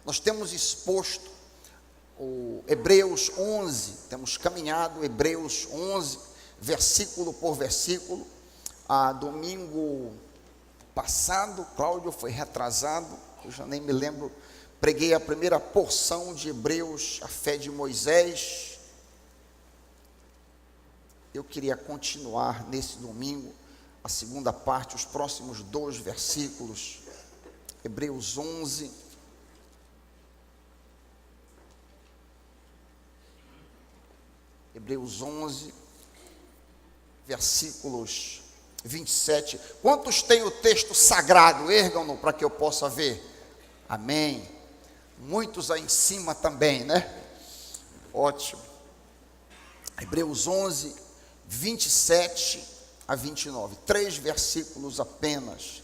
Nós temos exposto o Hebreus 11, temos caminhado Hebreus 11, versículo por versículo. Domingo passado, Cláudio foi retrasado, eu já nem me lembro, preguei a primeira porção de Hebreus, a fé de Moisés. Eu queria continuar nesse domingo, a segunda parte, os próximos 2 versículos, Hebreus 11, versículos 27. Quantos têm o texto sagrado? Ergam-no para que eu possa ver. Amém. Muitos aí em cima também, né? Ótimo. Hebreus 11, 27 a 29. 3 versículos apenas.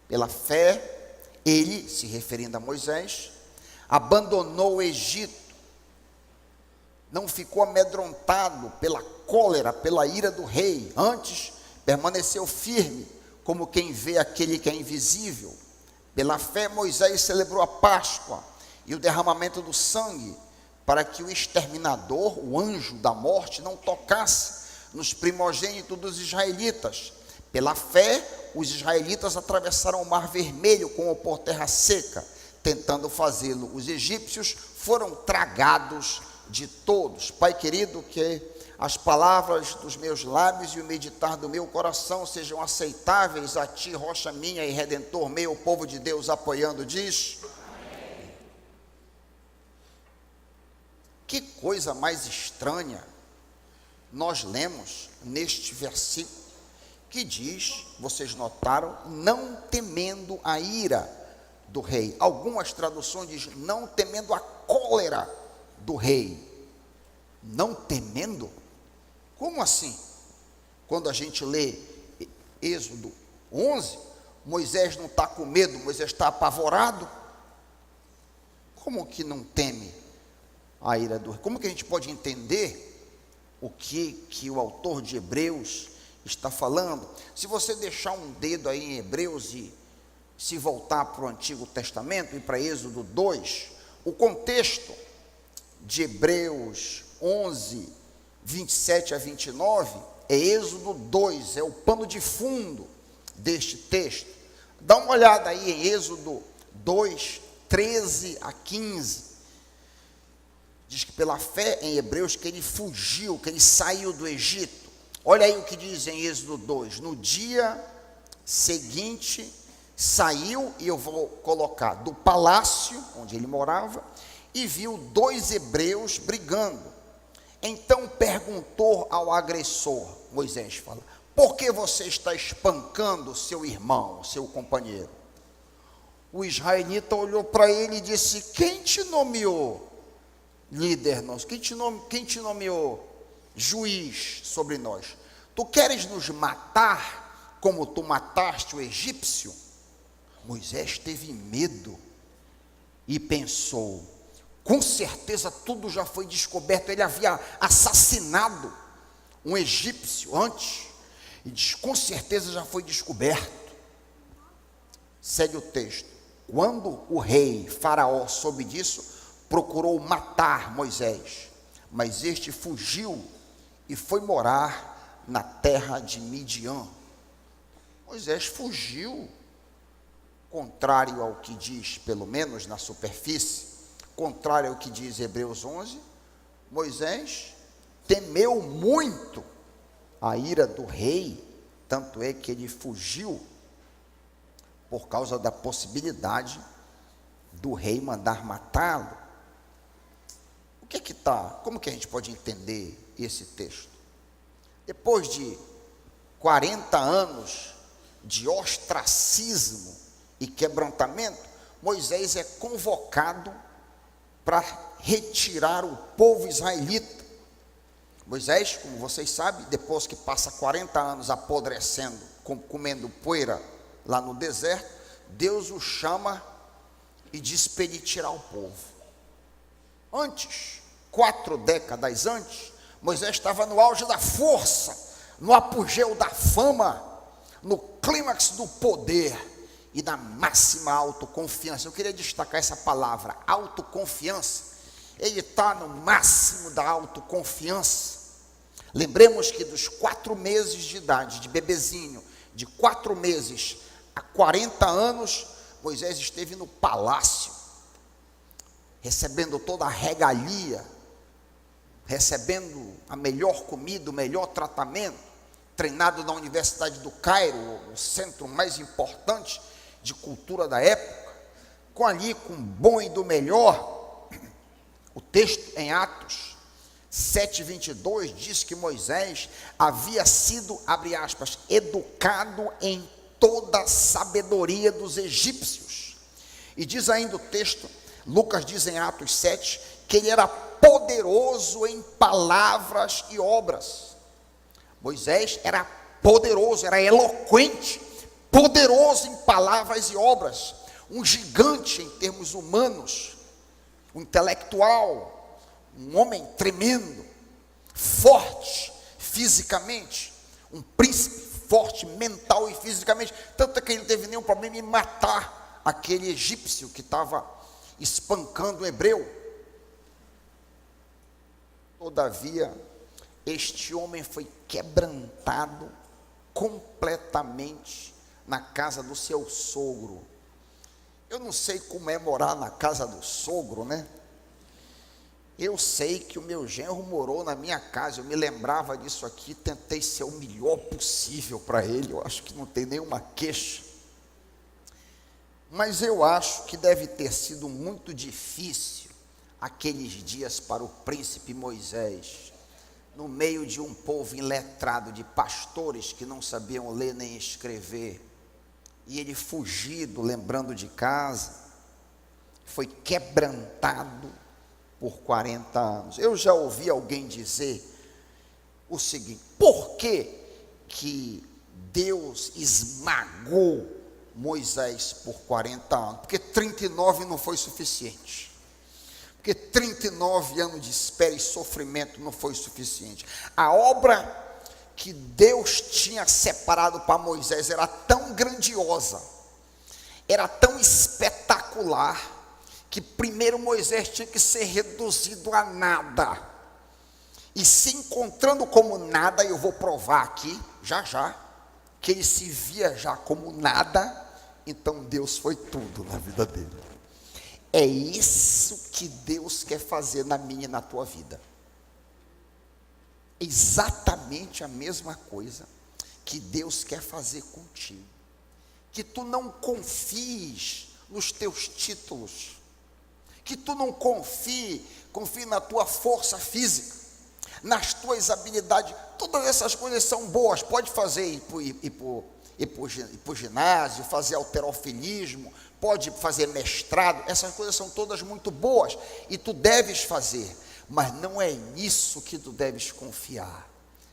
Pela fé, ele, se referindo a Moisés, abandonou o Egito. Não ficou amedrontado pela cólera, pela ira do rei. Antes, permaneceu firme, como quem vê aquele que é invisível. Pela fé, Moisés celebrou a Páscoa e o derramamento do sangue, para que o exterminador, o anjo da morte, não tocasse nos primogênitos dos israelitas. Pela fé, os israelitas atravessaram o Mar Vermelho como por terra seca, tentando fazê-lo. Os egípcios foram tragados de todos. Pai querido, que as palavras dos meus lábios e o meditar do meu coração sejam aceitáveis a Ti, rocha minha e redentor meu. O povo de Deus apoiando diz: amém. Que coisa mais estranha nós lemos neste versículo, que diz, vocês notaram, não temendo a ira do rei. Algumas traduções dizem, não temendo a cólera do rei. Não temendo? Como assim? Quando a gente lê Êxodo 11, Moisés não está com medo, Moisés está apavorado. Como que não teme a ira do rei? Como que a gente pode entender o que o autor de Hebreus está falando? Se você deixar um dedo aí em Hebreus e se voltar para o Antigo Testamento e para Êxodo 2, o contexto de Hebreus 11, 27 a 29, é Êxodo 2, é o pano de fundo deste texto. Dá uma olhada aí em Êxodo 2, 13 a 15, diz que pela fé em Hebreus que ele fugiu, que ele saiu do Egito. Olha aí o que diz em Êxodo 2, no dia seguinte saiu, e eu vou colocar, do palácio onde ele morava, e viu 2 hebreus brigando. Então perguntou ao agressor, Moisés fala, por que você está espancando seu irmão, seu companheiro? O israelita olhou para ele e disse, quem te nomeou líder nosso? Quem te nomeou juiz sobre nós? Tu queres nos matar como tu mataste o egípcio? Moisés teve medo e pensou, com certeza tudo já foi descoberto. Ele havia assassinado um egípcio antes, e diz, com certeza já foi descoberto. Segue o texto. Quando o rei Faraó soube disso, procurou matar Moisés, mas este fugiu e foi morar na terra de Midian. Moisés fugiu, contrário ao que diz, pelo menos na superfície, contrário ao que diz Hebreus 11, Moisés temeu muito a ira do rei, tanto é que ele fugiu por causa da possibilidade do rei mandar matá-lo. O que é que está? Como que a gente pode entender esse texto? Depois de 40 anos de ostracismo e quebrantamento, Moisés é convocado para retirar o povo israelita. Moisés, como vocês sabem, depois que passa 40 anos apodrecendo, comendo poeira lá no deserto, Deus o chama e diz para ele tirar o povo. Antes, 4 décadas antes, Moisés estava no auge da força, no apogeu da fama, no clímax do poder, e na máxima autoconfiança. Eu queria destacar essa palavra, autoconfiança. Ele está no máximo da autoconfiança. Lembremos que dos 4 meses de idade, de bebezinho, de 4 meses a 40 anos, Moisés esteve no palácio, recebendo toda a regalia, recebendo a melhor comida, o melhor tratamento, treinado na Universidade do Cairo, o centro mais importante de cultura da época, com o bom e do melhor. O texto em Atos 7:22 diz que Moisés havia sido, abre aspas, educado em toda a sabedoria dos egípcios. E diz ainda o texto, Lucas diz em Atos 7, que ele era poderoso em palavras e obras. Moisés era poderoso, era eloquente, poderoso em palavras e obras, um gigante em termos humanos, um intelectual, um homem tremendo, forte fisicamente, um príncipe forte mental e fisicamente, tanto que ele não teve nenhum problema em matar aquele egípcio que estava espancando o hebreu. Todavia, este homem foi quebrantado completamente na casa do seu sogro. Eu não sei como é morar na casa do sogro, né? Eu sei que o meu genro morou na minha casa, eu me lembrava disso aqui, tentei ser o melhor possível para ele, eu acho que não tem nenhuma queixa. Mas eu acho que deve ter sido muito difícil aqueles dias para o príncipe Moisés, no meio de um povo iletrado, de pastores que não sabiam ler nem escrever, e ele fugido, lembrando de casa, foi quebrantado por 40 anos. Eu já ouvi alguém dizer o seguinte: por que Deus esmagou Moisés por 40 anos? Porque 39 não foi suficiente. Porque 39 anos de espera e sofrimento não foi suficiente. A obra que Deus tinha separado para Moisés era tão grandiosa, era tão espetacular, que primeiro Moisés tinha que ser reduzido a nada. E se encontrando como nada, eu vou provar aqui, já, que ele se via já como nada, então Deus foi tudo na vida dele. É isso que Deus quer fazer na minha e na tua vida. Exatamente a mesma coisa que Deus quer fazer contigo. Que tu não confies nos teus títulos, que tu não confie na tua força física, nas tuas habilidades. Todas essas coisas são boas, pode fazer, ir para o ginásio, fazer halterofilismo, pode fazer mestrado, essas coisas são todas muito boas, e tu deves fazer, mas não é nisso que tu deves confiar.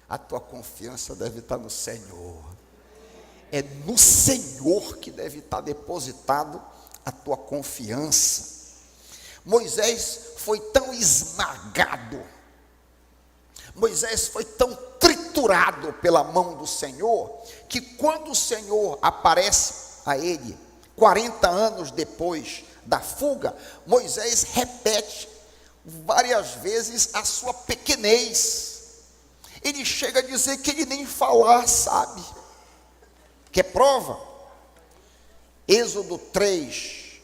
A tua confiança deve estar no Senhor. É no Senhor que deve estar depositado a tua confiança. Moisés foi tão esmagado, Moisés foi tão triturado pela mão do Senhor, que quando o Senhor aparece a ele, 40 anos depois da fuga, Moisés repete várias vezes a sua pequenez. Ele chega a dizer que ele nem falar sabe. Quer prova? Êxodo 3,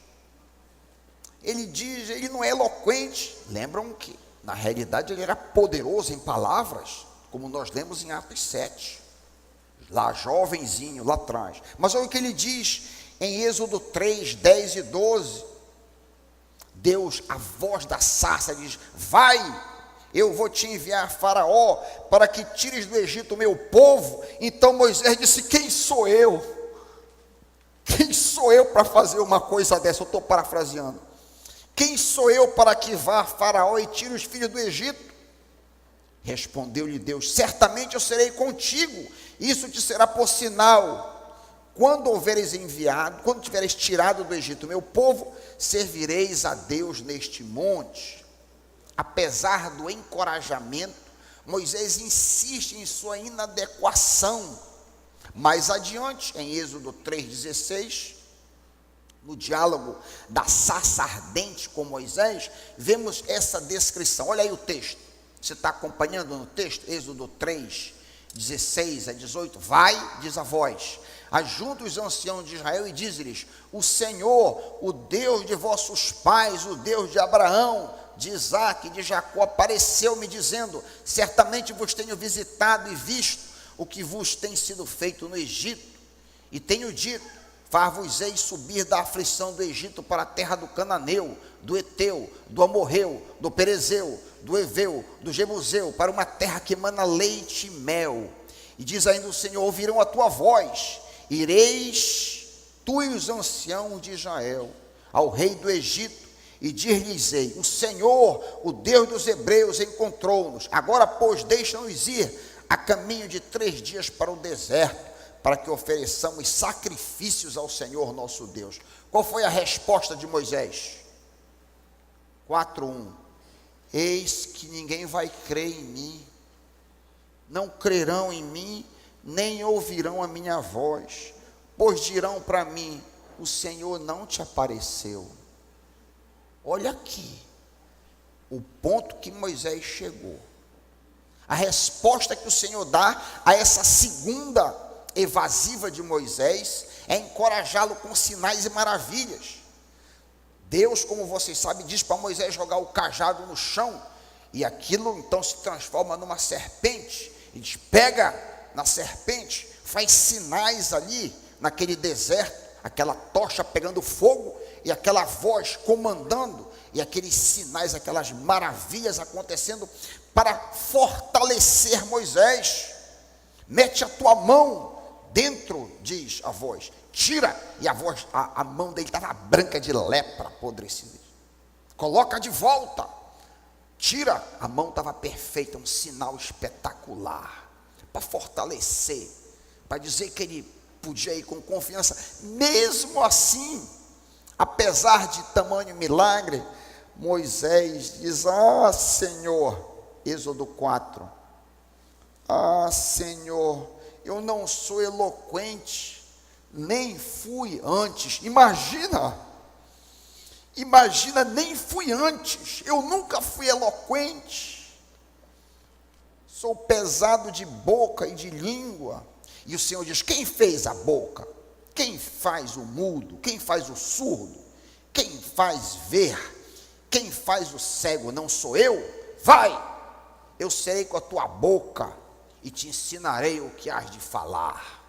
ele diz, ele não é eloquente. Lembram que na realidade ele era poderoso em palavras, como nós lemos em Atos 7, lá jovenzinho, lá atrás. Mas olha o que ele diz em Êxodo 3, 10 e 12. Deus, a voz da sarça, diz: vai, eu vou te enviar a Faraó, para que tires do Egito o meu povo. Então Moisés disse: quem sou eu? Quem sou eu para fazer uma coisa dessa? Eu estou parafraseando. Quem sou eu para que vá a Faraó e tire os filhos do Egito? Respondeu-lhe Deus: certamente eu serei contigo, isso te será por sinal. Quando houveres enviado, quando tiveres tirado do Egito o meu povo, servireis a Deus neste monte. Apesar do encorajamento, Moisés insiste em sua inadequação. Mais adiante, em Êxodo 3,16, no diálogo da sarça ardente com Moisés, vemos essa descrição. Olha aí o texto, você está acompanhando no texto, Êxodo 3, 16 a 18, vai, diz a voz, ajunta os anciãos de Israel e diz-lhes, o Senhor, o Deus de vossos pais, o Deus de Abraão, de Isaque e de Jacó, apareceu-me dizendo, certamente vos tenho visitado e visto o que vos tem sido feito no Egito, e tenho dito, far-vos-ei subir da aflição do Egito para a terra do Cananeu, do Eteu, do Amorreu, do Perezeu, do Eveu, do Jebuseu, para uma terra que emana leite e mel. E diz ainda o Senhor, ouvirão a tua voz, ireis tu e os anciãos de Israel ao rei do Egito, e dir-lhes-ei, o Senhor, o Deus dos hebreus, encontrou-nos, agora pois deixa-nos ir a caminho de 3 dias para o deserto, para que ofereçamos sacrifícios ao Senhor nosso Deus. Qual foi a resposta de Moisés? 4:1, eis que ninguém vai crer em mim, não crerão em mim, nem ouvirão a minha voz, pois dirão para mim, o Senhor não te apareceu. Olha aqui, o ponto que Moisés chegou, a resposta que o Senhor dá a essa segunda evasiva de Moisés, é encorajá-lo com sinais e maravilhas. Deus, como vocês sabem, diz para Moisés jogar o cajado no chão, e aquilo então se transforma numa serpente, e diz, pega na serpente, faz sinais ali, naquele deserto, aquela tocha pegando fogo, e aquela voz comandando, e aqueles sinais, aquelas maravilhas acontecendo, para fortalecer Moisés. Mete a tua mão dentro, diz a voz, tira, e a mão dele estava branca de lepra, apodrecida, coloca de volta, tira, a mão estava perfeita, um sinal espetacular, para fortalecer, para dizer que ele podia ir com confiança. Mesmo assim, apesar de tamanho milagre, Moisés diz, Senhor, Êxodo 4, Senhor, eu não sou eloquente, nem fui antes. Imagina, nem fui antes, eu nunca fui eloquente, sou pesado de boca e de língua. E o Senhor diz, quem fez a boca? Quem faz o mudo? Quem faz o surdo? Quem faz ver? Quem faz o cego? Não sou eu? Vai, eu serei com a tua boca e te ensinarei o que has de falar.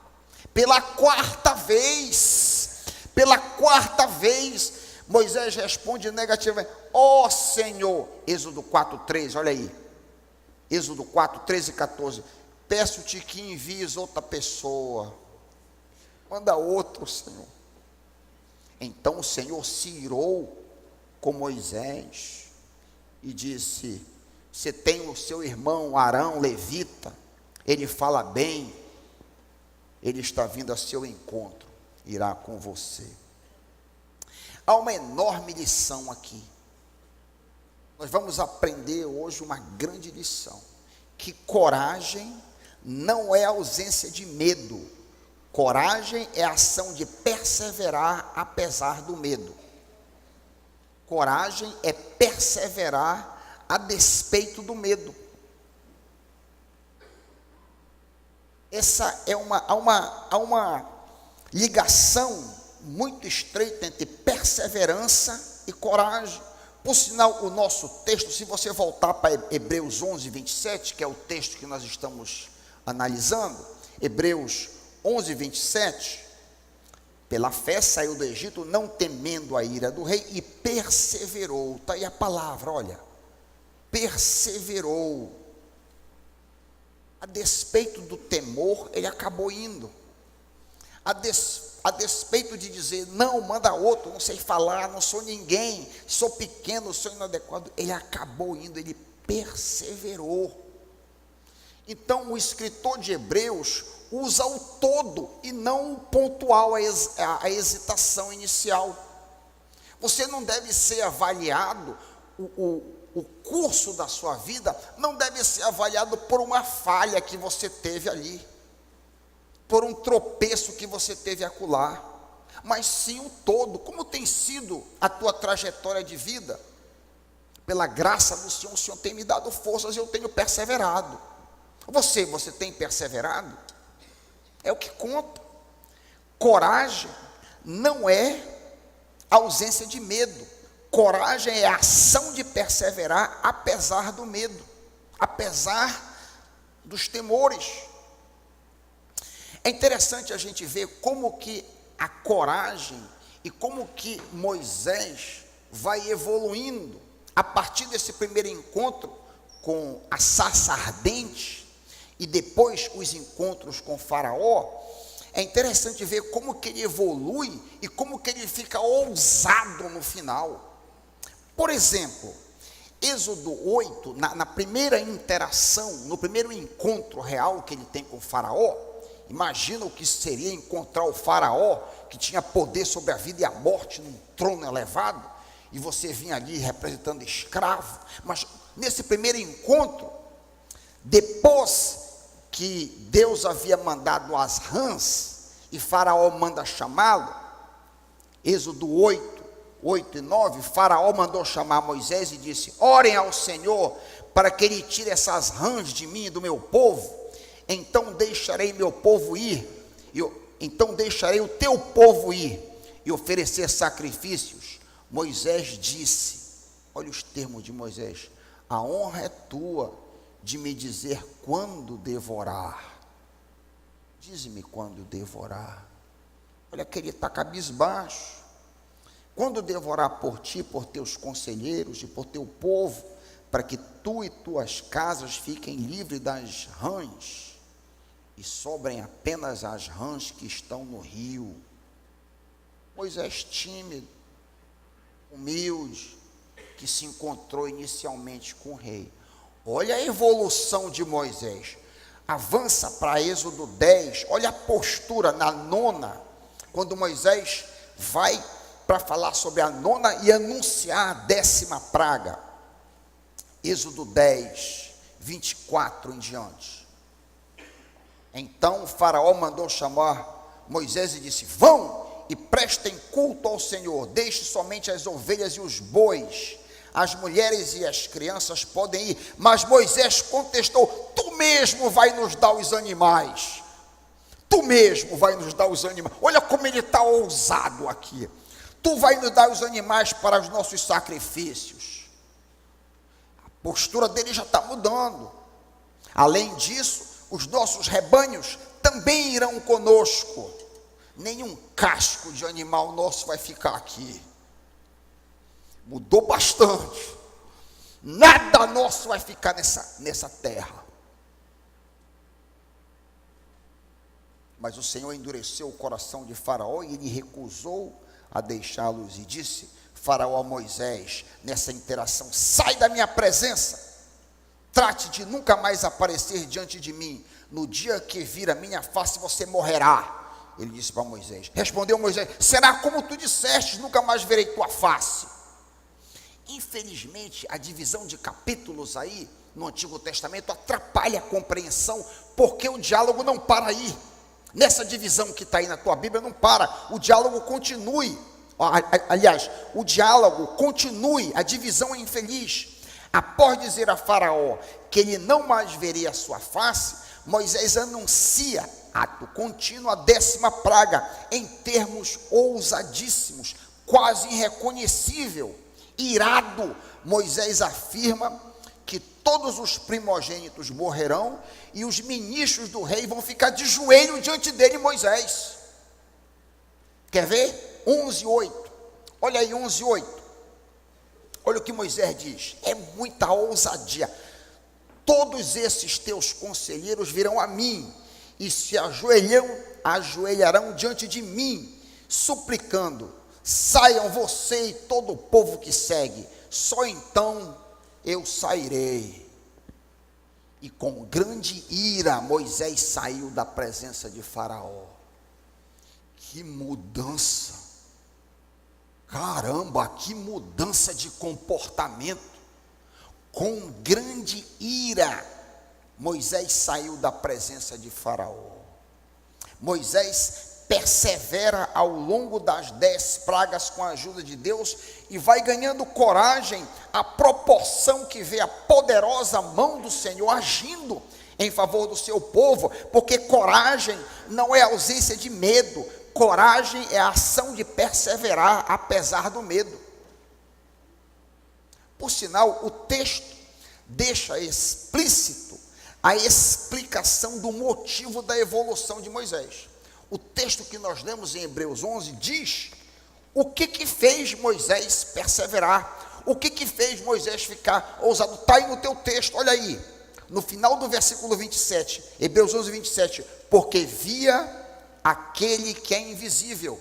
Pela quarta vez, Moisés responde negativamente, Senhor, Êxodo 4:13, olha aí, Êxodo 4:13 e 14, peço-te que envies outra pessoa, manda outro, Senhor. Então o Senhor se irou com Moisés e disse, você tem o seu irmão Arão, levita, ele fala bem, ele está vindo a seu encontro, irá com você. Há uma enorme lição aqui. Nós vamos aprender hoje uma grande lição, que coragem não é ausência de medo, coragem é a ação de perseverar apesar do medo. Coragem é perseverar a despeito do medo. Há uma ligação muito estreita entre perseverança e coragem. Por sinal, o nosso texto, se você voltar para Hebreus 11, 27, que é o texto que nós estamos analisando, Hebreus 11, 27, pela fé saiu do Egito, não temendo a ira do rei, e perseverou. Está aí a palavra, olha, perseverou. A despeito do temor, ele acabou indo. A despeito de dizer, não, manda outro, não sei falar, não sou ninguém, sou pequeno, sou inadequado, ele acabou indo, ele perseverou. Então o escritor de Hebreus usa o todo e não o pontual, a hesitação inicial. Você não deve ser avaliado, o curso da sua vida não deve ser avaliado por uma falha que você teve ali, por um tropeço que você teve acolá. mas sim o todo. Como tem sido a tua trajetória de vida? Pela graça do Senhor, o Senhor tem me dado forças e eu tenho perseverado. Você tem perseverado? É o que conta. Coragem não é ausência de medo. Coragem é a ação de perseverar apesar do medo, apesar dos temores. É interessante a gente ver como que a coragem e como que Moisés vai evoluindo a partir desse primeiro encontro com a sarça ardente e depois os encontros com Faraó. É interessante ver como que ele evolui e como que ele fica ousado no final. Por exemplo, Êxodo 8, na primeira interação, no primeiro encontro real que ele tem com o Faraó, imagina o que seria encontrar o Faraó, que tinha poder sobre a vida e a morte num trono elevado, e você vinha ali representando escravo. Mas nesse primeiro encontro, depois que Deus havia mandado as rãs, e Faraó manda chamá-lo, Êxodo 8 e 9, Faraó mandou chamar Moisés e disse: orem ao Senhor para que ele tire essas rãs de mim e do meu povo, então deixarei meu povo ir, então deixarei o teu povo ir e oferecer sacrifícios. Moisés disse, olha os termos de Moisés: a honra é tua de me dizer quando devorar. Dize-me quando devorar. Olha que ele está cabisbaixo. Quando devorar por ti, por teus conselheiros e por teu povo, para que tu e tuas casas fiquem livres das rãs, e sobrem apenas as rãs que estão no rio. Moisés tímido, humilde, que se encontrou inicialmente com o rei. Olha a evolução de Moisés. Avança para Êxodo 10, olha a postura na nona, quando Moisés vai para falar sobre a nona e anunciar a 10ª praga. Êxodo 10, 24 em diante. Então o Faraó mandou chamar Moisés e disse: vão e prestem culto ao Senhor, deixe somente as ovelhas e os bois, as mulheres e as crianças podem ir. Mas Moisés contestou: tu mesmo vai nos dar os animais, tu mesmo vai nos dar os animais. Olha como ele está ousado aqui. Tu vai nos dar os animais para os nossos sacrifícios. A postura dele já está mudando. Além disso, os nossos rebanhos também irão conosco. Nenhum casco de animal nosso vai ficar aqui. Mudou bastante. Nada nosso vai ficar nessa terra. Mas o Senhor endureceu o coração de Faraó e ele recusou a deixá-los e disse Faraó a Moisés, nessa interação: sai da minha presença, trate de nunca mais aparecer diante de mim. No dia que vir a minha face você morrerá. Ele disse para Moisés. Respondeu Moisés: será como tu disseste, nunca mais verei tua face. Infelizmente, a divisão de capítulos aí no Antigo Testamento atrapalha a compreensão, porque o diálogo não para aí. Nessa divisão que está aí na tua Bíblia não para, o diálogo continue. Aliás, o diálogo continue, a divisão é infeliz. Após dizer a Faraó que ele não mais veria a sua face, Moisés anuncia, ato contínuo, a 10ª praga, em termos ousadíssimos, quase irreconhecível. Irado, Moisés afirma que todos os primogênitos morrerão e os ministros do rei vão ficar de joelho diante dele, Moisés. Quer ver? 11:8. Olha aí, 11:8. Olha o que Moisés diz. É muita ousadia. Todos esses teus conselheiros virão a mim e se ajoelharão diante de mim, suplicando: saiam você e todo o povo que segue, só então eu sairei. E com grande ira Moisés saiu da presença de Faraó. Que mudança! Caramba, que mudança de comportamento! Com grande ira Moisés saiu da presença de Faraó. Moisés persevera ao longo das 10 pragas com a ajuda de Deus e vai ganhando coragem à proporção que vê a poderosa mão do Senhor agindo em favor do seu povo, porque coragem não é ausência de medo, coragem é a ação de perseverar apesar do medo. Por sinal, o texto deixa explícito a explicação do motivo da evolução de Moisés. O texto que nós lemos em Hebreus 11 diz o que fez Moisés perseverar, o que fez Moisés ficar ousado. Está aí no teu texto, olha aí, no final do versículo 27, Hebreus 11, 27, porque via aquele que é invisível.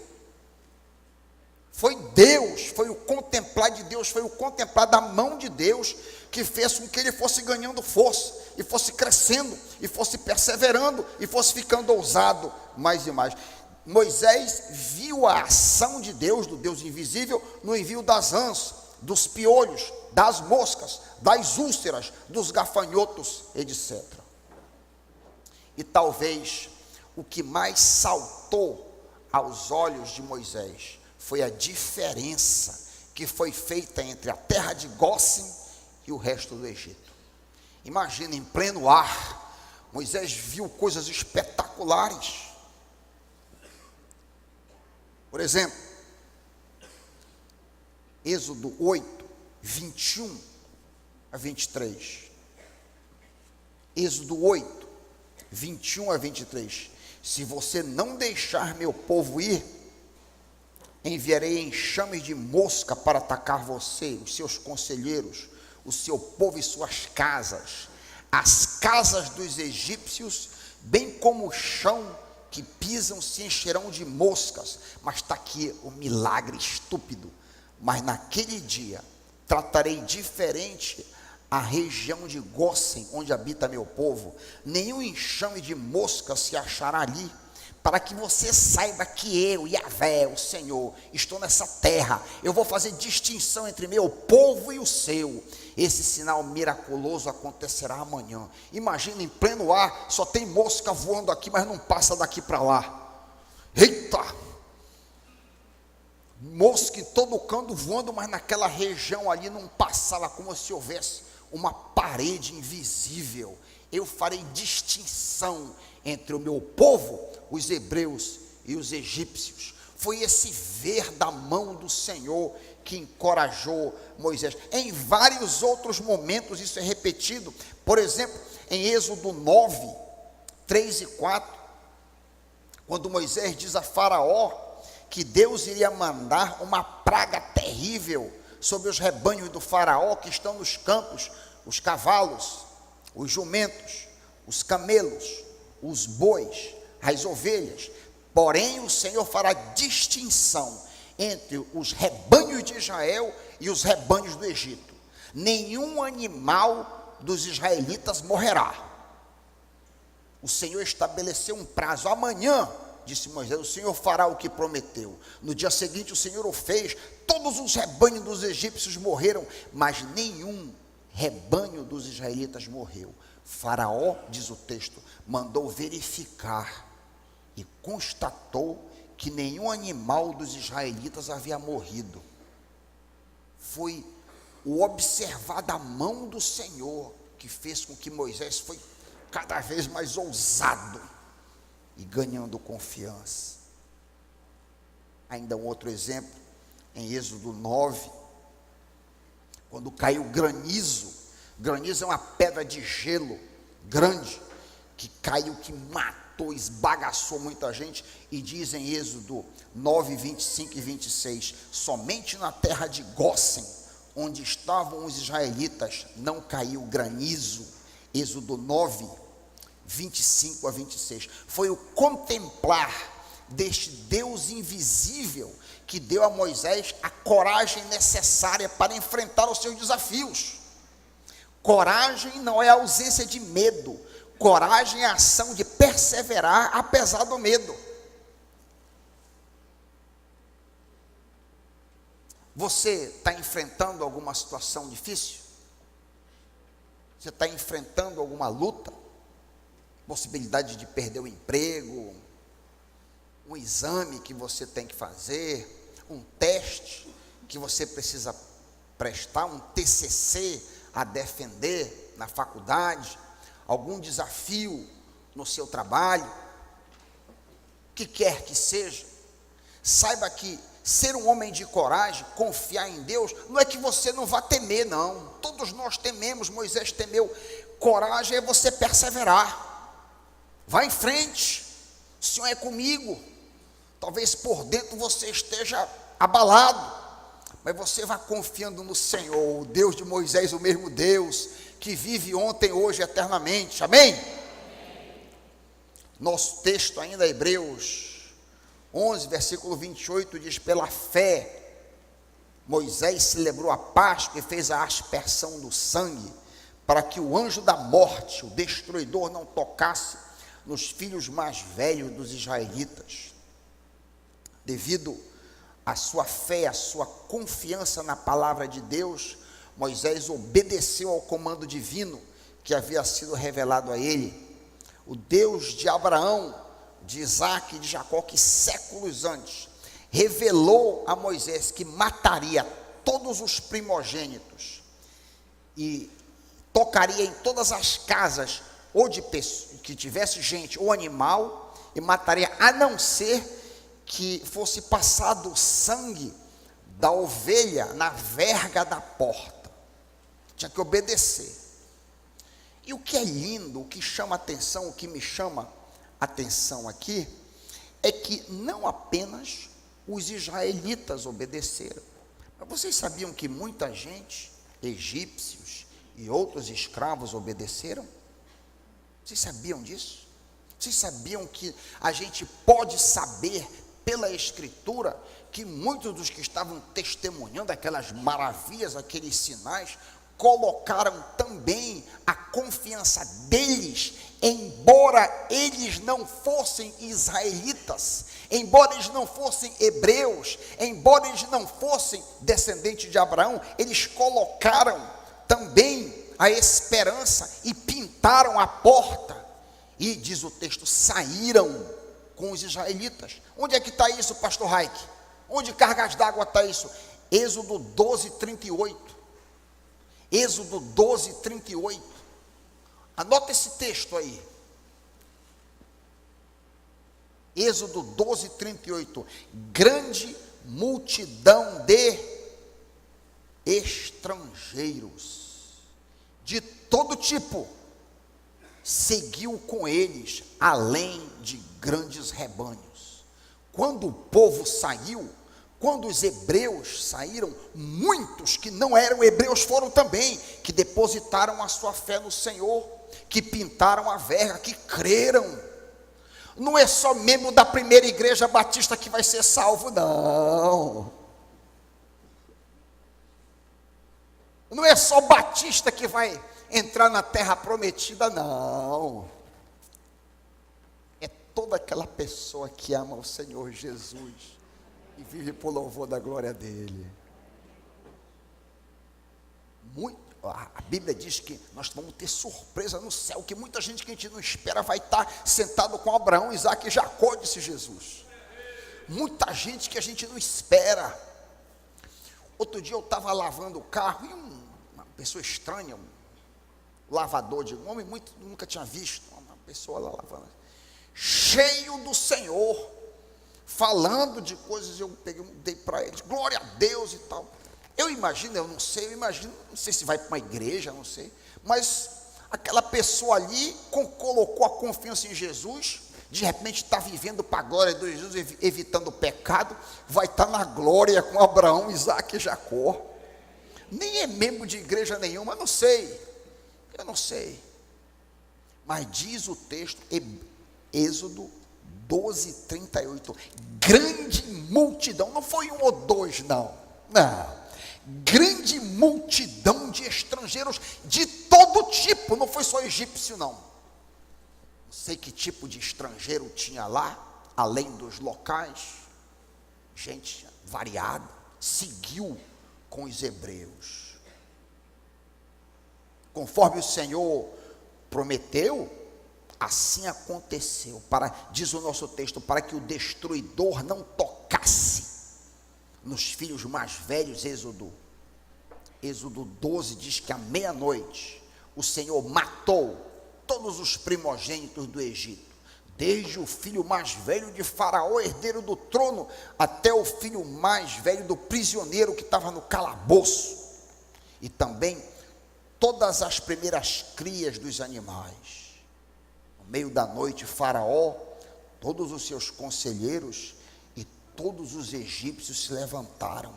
Foi Deus, foi o contemplar de Deus, foi o contemplar da mão de Deus que fez com que ele fosse ganhando força, e fosse crescendo, e fosse perseverando, e fosse ficando ousado mais e mais. Moisés viu a ação de Deus, do Deus invisível, no envio das rãs, dos piolhos, das moscas, das úlceras, dos gafanhotos, etc. E talvez o que mais saltou aos olhos de Moisés foi a diferença que foi feita entre a terra de Gósen e o resto do Egito. Imagina, em pleno ar, Moisés viu coisas espetaculares. Por exemplo, Êxodo 8, 21 a 23. Êxodo 8, 21 a 23. Se você não deixar meu povo ir, enviarei enxames de mosca para atacar você, os seus conselheiros, o seu povo e suas casas, as casas dos egípcios, bem como o chão que pisam se encherão de moscas. Mas está aqui o milagre estúpido. Mas naquele dia tratarei diferente a região de Gósen, onde habita meu povo. Nenhum enxame de moscas se achará ali, para que você saiba que eu, Yahvé, o Senhor, estou nessa terra. Eu vou fazer distinção entre meu povo e o seu. Esse sinal miraculoso acontecerá amanhã. Imagina, em pleno ar, só tem mosca voando aqui, mas não passa daqui para lá. Eita! Mosca em todo canto voando, mas naquela região ali não passava, como se houvesse uma parede invisível. Eu farei distinção entre o meu povo, os hebreus e os egípcios. Foi esse ver da mão do Senhor que encorajou Moisés. Em vários outros momentos isso é repetido. Por exemplo, em Êxodo 9, 3 e 4, quando Moisés diz a Faraó que Deus iria mandar uma praga terrível sobre os rebanhos do Faraó que estão nos campos, os cavalos, os jumentos, os camelos, os bois, as ovelhas. Porém o Senhor fará distinção entre os rebanhos de Israel e os rebanhos do Egito. Nenhum animal dos israelitas morrerá. O Senhor estabeleceu um prazo. Amanhã, disse Moisés, o Senhor fará o que prometeu. No dia seguinte o Senhor o fez. Todos os rebanhos dos egípcios morreram, mas nenhum rebanho dos israelitas morreu. Faraó, diz o texto, mandou verificar e constatou que nenhum animal dos israelitas havia morrido. Foi o observar da mão do Senhor que fez com que Moisés foi cada vez mais ousado e ganhando confiança. Ainda um outro exemplo, em Êxodo 9, quando caiu granizo. Granizo é uma pedra de gelo grande que caiu, que matou, esbagaçou muita gente. E diz em Êxodo 9, 25 e 26, somente na terra de Gósen, onde estavam os israelitas, não caiu granizo. Êxodo 9, 25 a 26, foi o contemplar deste Deus invisível que deu a Moisés a coragem necessária para enfrentar os seus desafios. Coragem não é a ausência de medo, coragem é a ação de perseverar apesar do medo. Você está enfrentando alguma situação difícil? Você está enfrentando alguma luta? Possibilidade de perder o emprego, um exame que você tem que fazer, um teste que você precisa prestar, um TCC a defender na faculdade, algum desafio no seu trabalho, o que quer que seja, saiba que ser um homem de coragem, confiar em Deus, não é que você não vá temer, não. Todos nós tememos, Moisés temeu. Coragem é você perseverar. Vá em frente. O Senhor é comigo. Talvez por dentro você esteja abalado, mas você vá confiando no Senhor, o Deus de Moisés, o mesmo Deus, que vive ontem, hoje, eternamente. Amém? Nosso texto ainda, Hebreus 11, versículo 28, diz: pela fé, Moisés celebrou a Páscoa e fez a aspersão do sangue, para que o anjo da morte, o destruidor, não tocasse nos filhos mais velhos dos israelitas. Devido à sua fé, à sua confiança na palavra de Deus, Moisés obedeceu ao comando divino que havia sido revelado a ele. O Deus de Abraão, de Isaac e de Jacó, que séculos antes revelou a Moisés que mataria todos os primogênitos e tocaria em todas as casas, ou de pessoa, que tivesse gente ou animal, e mataria, a não ser que fosse passado o sangue da ovelha na verga da porta. Tinha que obedecer. E o que é lindo, o que chama atenção, o que me chama atenção aqui, é que não apenas os israelitas obedeceram, mas vocês sabiam que muita gente, egípcios e outros escravos, obedeceram? Vocês sabiam disso? Vocês sabiam que a gente pode saber pela Escritura que muitos dos que estavam testemunhando aquelas maravilhas, aqueles sinais, colocaram também a confiança deles, embora eles não fossem israelitas, embora eles não fossem hebreus, embora eles não fossem descendentes de Abraão, eles colocaram também a esperança e pintaram a porta, e diz o texto, saíram com os israelitas. Onde é que está isso, pastor Raik? Onde cargas d'água está isso? Êxodo 12, 38. Êxodo 12, 38. Anota esse texto aí. Êxodo 12, 38. Grande multidão de estrangeiros, de todo tipo, seguiu com eles, além de grandes rebanhos. Quando o povo saiu, quando os hebreus saíram, muitos que não eram hebreus foram também, que depositaram a sua fé no Senhor, que pintaram a verga, que creram. Não é só membro da primeira igreja batista que vai ser salvo, não. Não é só batista que vai entrar na terra prometida, não. É toda aquela pessoa que ama o Senhor Jesus e vive por louvor da glória dele. A Bíblia diz que nós vamos ter surpresa no céu, que muita gente que a gente não espera vai estar sentado com Abraão, Isaac e Jacó, disse Jesus. Muita gente que a gente não espera. Outro dia eu estava lavando o carro e uma pessoa estranha, um lavador de um homem muito, nunca tinha visto, uma pessoa lá lavando, cheio do Senhor, falando de coisas. Eu peguei, dei para eles, glória a Deus e tal. Eu imagino, não sei se vai para uma igreja, não sei, mas aquela pessoa ali colocou a confiança em Jesus, de repente está vivendo para a glória de Jesus, evitando o pecado, vai estar na glória com Abraão, Isaac e Jacó. Nem é membro de igreja nenhuma, eu não sei, mas diz o texto, Êxodo 12, 38, grande multidão, não foi um ou dois, não, grande multidão de estrangeiros de todo tipo, não foi só egípcio, não sei que tipo de estrangeiro tinha lá, além dos locais, gente variada, seguiu com os hebreus, conforme o Senhor prometeu, Assim aconteceu, diz o nosso texto, para que o destruidor não tocasse nos filhos mais velhos. Êxodo 12 diz que à meia-noite o Senhor matou todos os primogênitos do Egito, desde o filho mais velho de Faraó, herdeiro do trono, até o filho mais velho do prisioneiro que estava no calabouço, e também todas as primeiras crias dos animais. No meio da noite, Faraó, todos os seus conselheiros e todos os egípcios se levantaram,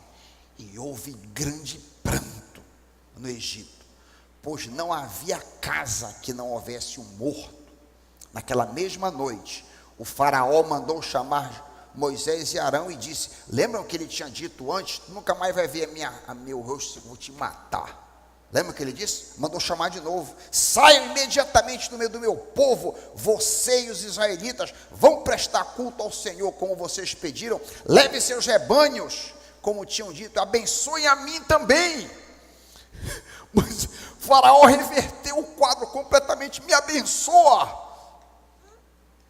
e houve grande pranto no Egito, pois não havia casa que não houvesse um morto. Naquela mesma noite, o Faraó mandou chamar Moisés e Arão e disse: lembram que ele tinha dito antes, tu nunca mais vai ver meu rosto, vou te matar. Lembra que ele disse? Mandou chamar de novo: saiam imediatamente do meio do meu povo, você e os israelitas vão prestar culto ao Senhor como vocês pediram, leve seus rebanhos, como tinham dito, abençoem a mim também. Mas Faraó reverteu o quadro completamente: me abençoa,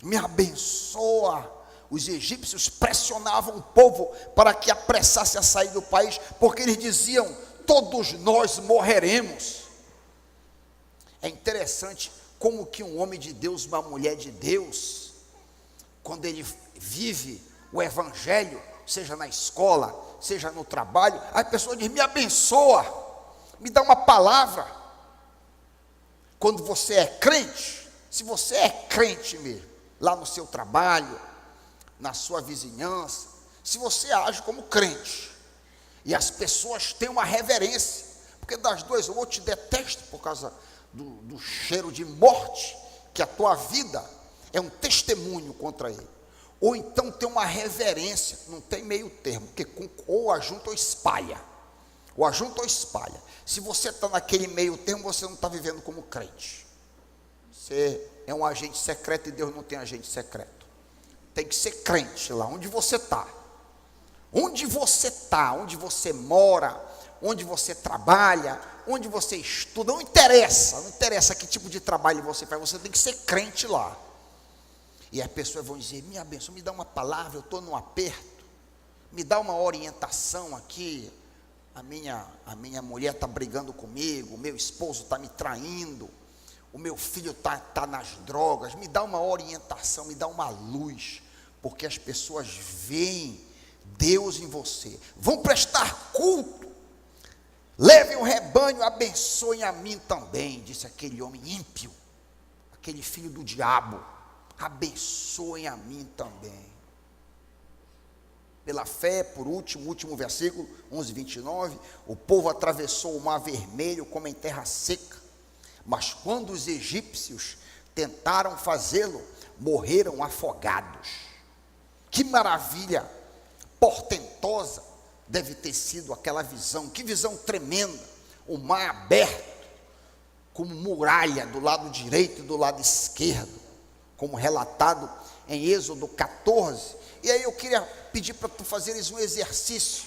me abençoa. Os egípcios pressionavam o povo para que apressasse a sair do país, porque eles diziam: todos nós morreremos. É interessante como que um homem de Deus, uma mulher de Deus, quando ele vive o evangelho, seja na escola, seja no trabalho, a pessoa diz: me abençoa, me dá uma palavra. Quando você é crente, se você é crente mesmo, lá no seu trabalho, na sua vizinhança, se você age como crente, e as pessoas têm uma reverência, porque das duas, ou te detesto por causa do cheiro de morte, que a tua vida é um testemunho contra ele, ou então tem uma reverência, não tem meio termo, porque ou ajunta ou espalha, ou ajunta ou espalha. Se você está naquele meio termo, você não está vivendo como crente, você é um agente secreto, e Deus não tem agente secreto. Tem que ser crente lá onde você está. Onde você está, onde você mora, onde você trabalha, onde você estuda, não interessa que tipo de trabalho você faz, você tem que ser crente lá. E as pessoas vão dizer: me abençoa, me dá uma palavra, eu estou num aperto, me dá uma orientação aqui, a minha mulher está brigando comigo, o meu esposo está me traindo, o meu filho está nas drogas, me dá uma orientação, me dá uma luz, porque as pessoas veem Deus em você, vão prestar culto, levem o rebanho, abençoem a mim também, disse aquele homem ímpio, aquele filho do diabo, abençoem a mim também. Pela fé, por último versículo, 11:29, o povo atravessou o mar vermelho como em terra seca, mas quando os egípcios tentaram fazê-lo, morreram afogados. Que maravilha portentosa deve ter sido aquela visão, que visão tremenda, o mar aberto, como muralha do lado direito e do lado esquerdo, como relatado em Êxodo 14, e aí eu queria pedir para tu fazeres um exercício,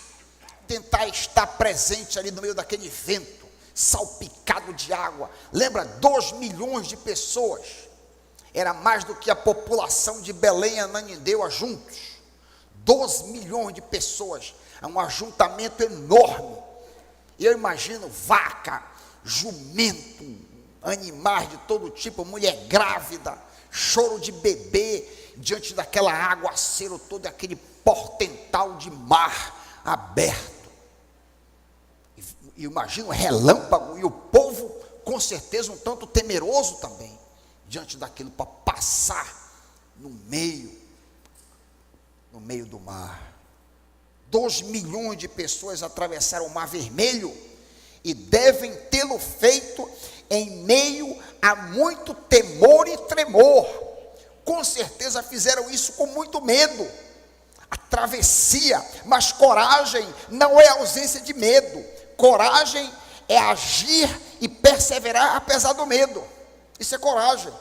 tentar estar presente ali no meio daquele vento, salpicado de água. Lembra, 2 milhões de pessoas, era mais do que a população de Belém e Ananindeua juntos, 12 milhões de pessoas, é um ajuntamento enorme, e eu imagino vaca, jumento, animais de todo tipo, mulher grávida, choro de bebê, diante daquela aguaceiro todo, aquele portental de mar aberto, e imagino relâmpago, e o povo com certeza um tanto temeroso também, diante daquilo, para passar no meio do mar. 2 milhões de pessoas atravessaram o mar vermelho, e devem tê-lo feito em meio a muito temor e tremor. Com certeza fizeram isso com muito medo, a travessia, mas coragem não é ausência de medo, coragem é agir e perseverar apesar do medo, isso é coragem.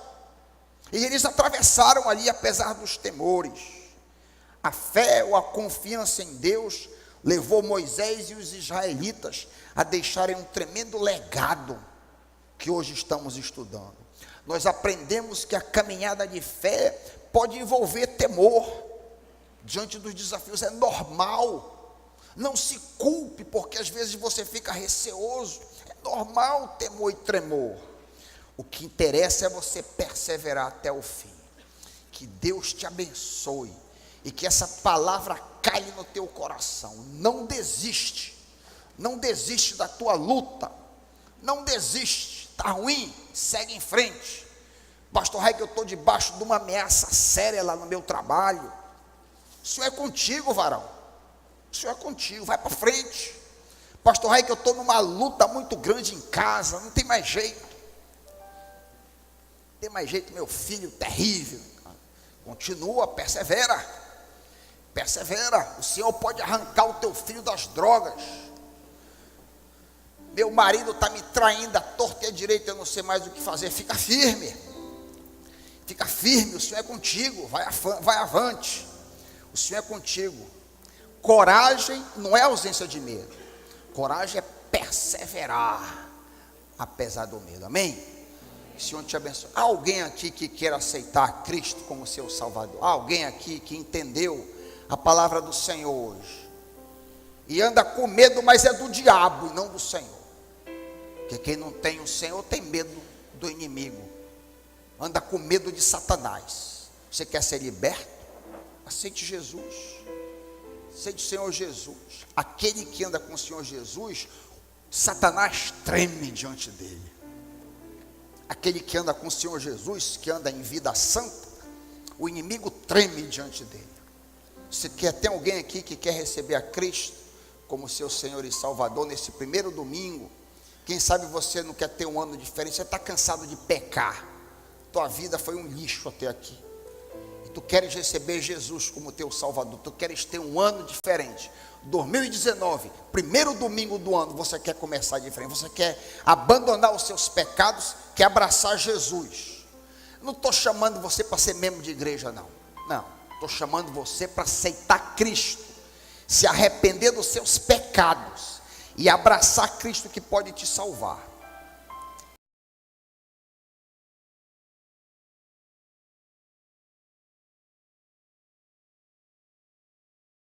E eles atravessaram ali apesar dos temores. A fé ou a confiança em Deus levou Moisés e os israelitas a deixarem um tremendo legado que hoje estamos estudando. Nós aprendemos que a caminhada de fé pode envolver temor diante dos desafios, é normal. Não se culpe, porque às vezes você fica receoso. É normal temor e tremor. O que interessa é você perseverar até o fim. Que Deus te abençoe e que essa palavra caia no teu coração. Não desiste. Não desiste da tua luta. Não desiste. Está ruim? Segue em frente. Pastor Raik, eu estou debaixo de uma ameaça séria lá no meu trabalho. O Senhor é contigo, varão. O Senhor é contigo, vai para frente. Pastor Raik, eu estou numa luta muito grande em casa, não tem mais jeito. Não tem mais jeito, meu filho terrível. Continua, persevera. Persevera. O Senhor pode arrancar o teu filho das drogas. Meu marido está me traindo à torta e à direita, eu não sei mais o que fazer. Fica firme. Fica firme, o Senhor é contigo. Vai avante. O Senhor é contigo. Coragem não é ausência de medo. Coragem é perseverar, apesar do medo. Amém? Que o Senhor te abençoe. Há alguém aqui que queira aceitar Cristo como seu Salvador? Há alguém aqui que entendeu a palavra do Senhor hoje? E anda com medo, mas é do diabo e não do Senhor. Porque quem não tem o Senhor tem medo do inimigo. Anda com medo de Satanás. Você quer ser liberto? Aceite Jesus. Aceite o Senhor Jesus. Aquele que anda com o Senhor Jesus, Satanás treme diante dele. Aquele que anda com o Senhor Jesus, que anda em vida santa, o inimigo treme diante dele. Você quer, tem alguém aqui que quer receber a Cristo como seu Senhor e Salvador nesse primeiro domingo? Quem sabe você não quer ter um ano diferente, você está cansado de pecar, tua vida foi um lixo até aqui, e tu queres receber Jesus como teu Salvador, tu queres ter um ano diferente, 2019, primeiro domingo do ano, você quer começar diferente, você quer abandonar os seus pecados, quer abraçar Jesus. Eu não estou chamando você para ser membro de igreja, não, estou chamando você para aceitar Cristo, se arrepender dos seus pecados, e abraçar Cristo que pode te salvar.